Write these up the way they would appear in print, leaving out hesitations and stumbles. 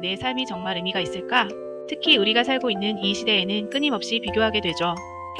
내 삶이 정말 의미가 있을까? 특히 우리가 살고 있는 이 시대에는 끊임없이 비교하게 되죠.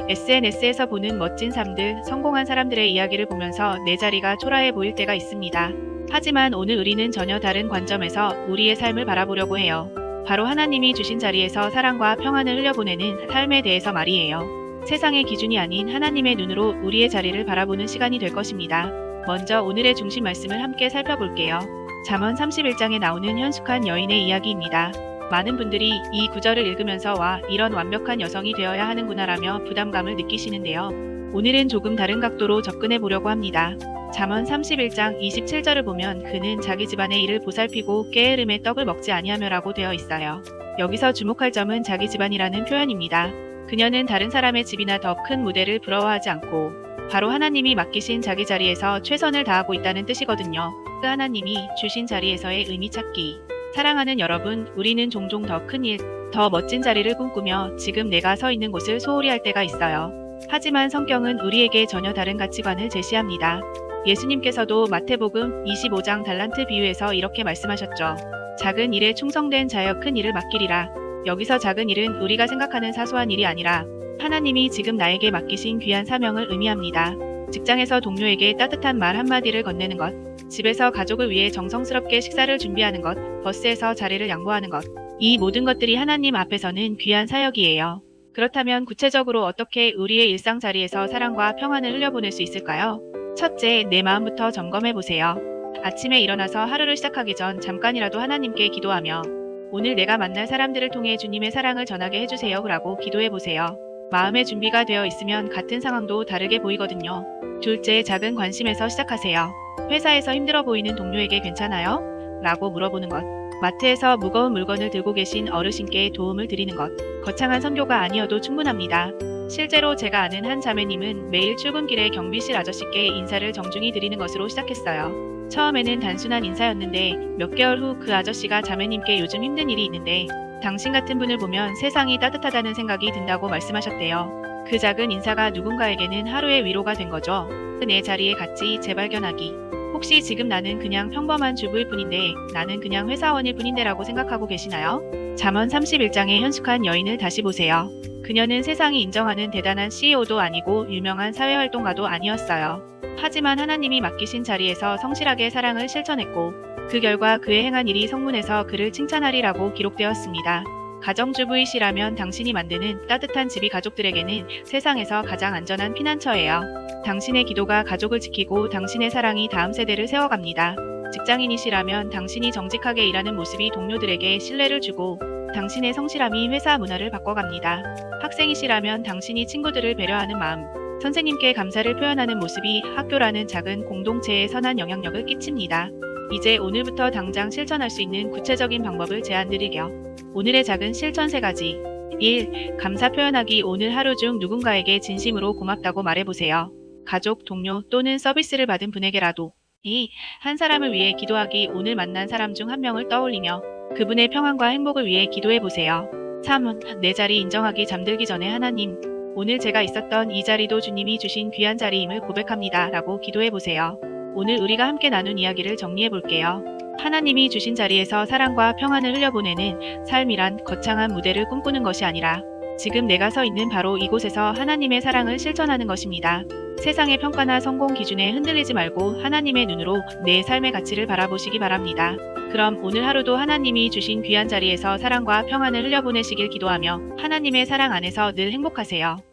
SNS에서 보는 멋진 삶들, 성공한 사람들의 이야기를 보면서 내 자리가 초라해 보일 때가 있습니다. 하지만 오늘 우리는 전혀 다른 관점에서 우리의 삶을 바라보려고 해요. 바로 하나님이 주신 자리에서 사랑과 평안을 흘려보내는 삶에 대해서 말이에요. 세상의 기준이 아닌 하나님의 눈으로 우리의 자리를 바라보는 시간이 될 것입니다. 먼저 오늘의 중심 말씀을 함께 살펴볼게요. 잠언 31장에 나오는 현숙한 여인의 이야기입니다. 많은 분들이 이 구절을 읽으면서 와, 이런 완벽한 여성이 되어야 하는구나라며 부담감을 느끼시는데요. 오늘은 조금 다른 각도로 접근해 보려고 합니다. 잠언 31장 27절을 보면 그는 자기 집안의 일을 보살피고 깨으름의 떡을 먹지 아니하며라고 되어 있어요. 여기서 주목할 점은 자기 집안이라는 표현입니다. 그녀는 다른 사람의 집이나 더 큰 무대를 부러워하지 않고 바로 하나님이 맡기신 자기 자리에서 최선을 다하고 있다는 뜻이거든요. 그 하나님이 주신 자리에서의 의미 찾기. 사랑하는 여러분, 우리는 종종 더 큰 일, 더 멋진 자리를 꿈꾸며 지금 내가 서 있는 곳을 소홀히 할 때가 있어요. 하지만 성경은 우리에게 전혀 다른 가치관을 제시합니다. 예수님께서도 마태복음 25장 달란트 비유에서 이렇게 말씀하셨죠. 작은 일에 충성된 자여 큰 일을 맡기리라. 여기서 작은 일은 우리가 생각하는 사소한 일이 아니라 하나님이 지금 나에게 맡기신 귀한 사명을 의미합니다. 직장에서 동료에게 따뜻한 말 한마디를 건네는 것, 집에서 가족을 위해 정성스럽게 식사를 준비하는 것, 버스에서 자리를 양보하는 것. 이 모든 것들이 하나님 앞에서는 귀한 사역이에요. 그렇다면 구체적으로 어떻게 우리의 일상 자리에서 사랑과 평안을 흘려보낼 수 있을까요? 첫째, 내 마음부터 점검해 보세요. 아침에 일어나서 하루를 시작하기 전 잠깐이라도 하나님께 기도하며 오늘 내가 만날 사람들을 통해 주님의 사랑을 전하게 해주세요 라고 기도해 보세요. 마음의 준비가 되어 있으면 같은 상황도 다르게 보이거든요. 둘째, 작은 관심에서 시작하세요. 회사에서 힘들어 보이는 동료에게 괜찮아요? 라고 물어보는 것. 마트에서 무거운 물건을 들고 계신 어르신께 도움을 드리는 것. 거창한 선교가 아니어도 충분합니다. 실제로 제가 아는 한 자매님은 매일 출근길에 경비실 아저씨께 인사를 정중히 드리는 것으로 시작했어요. 처음에는 단순한 인사였는데 몇 개월 후 그 아저씨가 자매님께 요즘 힘든 일이 있는데 당신 같은 분을 보면 세상이 따뜻하다는 생각이 든다고 말씀하셨대요. 그 작은 인사가 누군가에게는 하루의 위로가 된 거죠. 내 자리의 가치 재발견하기. 혹시 지금 나는 그냥 평범한 주부일 뿐인데 나는 그냥 회사원일 뿐인데 라고 생각하고 계시나요? 잠언 31장의 현숙한 여인을 다시 보세요. 그녀는 세상이 인정하는 대단한 CEO도 아니고 유명한 사회활동가도 아니었어요. 하지만 하나님이 맡기신 자리에서 성실하게 사랑을 실천했고 그 결과 그의 행한 일이 성문에서 그를 칭찬하리라고 기록되었습니다. 가정주부이시라면 당신이 만드는 따뜻한 집이 가족들에게는 세상에서 가장 안전한 피난처예요. 당신의 기도가 가족을 지키고 당신의 사랑이 다음 세대를 세워갑니다. 직장인이시라면 당신이 정직하게 일하는 모습이 동료들에게 신뢰를 주고 당신의 성실함이 회사 문화를 바꿔갑니다. 학생이시라면 당신이 친구들을 배려하는 마음, 선생님께 감사를 표현하는 모습이 학교라는 작은 공동체에 선한 영향력을 끼칩니다. 이제 오늘부터 당장 실천할 수 있는 구체적인 방법을 제안드리려. 오늘의 작은 실천 3가지. 1. 감사 표현하기. 오늘 하루 중 누군가에게 진심으로 고맙다고 말해보세요. 가족, 동료 또는 서비스를 받은 분에게라도. 2. 한 사람을 위해 기도하기. 오늘 만난 사람 중 한 명을 떠올리며 그분의 평안과 행복을 위해 기도해보세요. 3. 내 자리 인정하기. 잠들기 전에 하나님, 오늘 제가 있었던 이 자리도 주님이 주신 귀한 자리임을 고백합니다 라고 기도해보세요. 오늘 우리가 함께 나눈 이야기를 정리해볼게요. 하나님이 주신 자리에서 사랑과 평안을 흘려보내는 삶이란 거창한 무대를 꿈꾸는 것이 아니라 지금 내가 서 있는 바로 이곳에서 하나님의 사랑을 실천하는 것입니다. 세상의 평가나 성공 기준에 흔들리지 말고 하나님의 눈으로 내 삶의 가치를 바라보시기 바랍니다. 그럼 오늘 하루도 하나님이 주신 귀한 자리에서 사랑과 평안을 흘려보내시길 기도하며 하나님의 사랑 안에서 늘 행복하세요.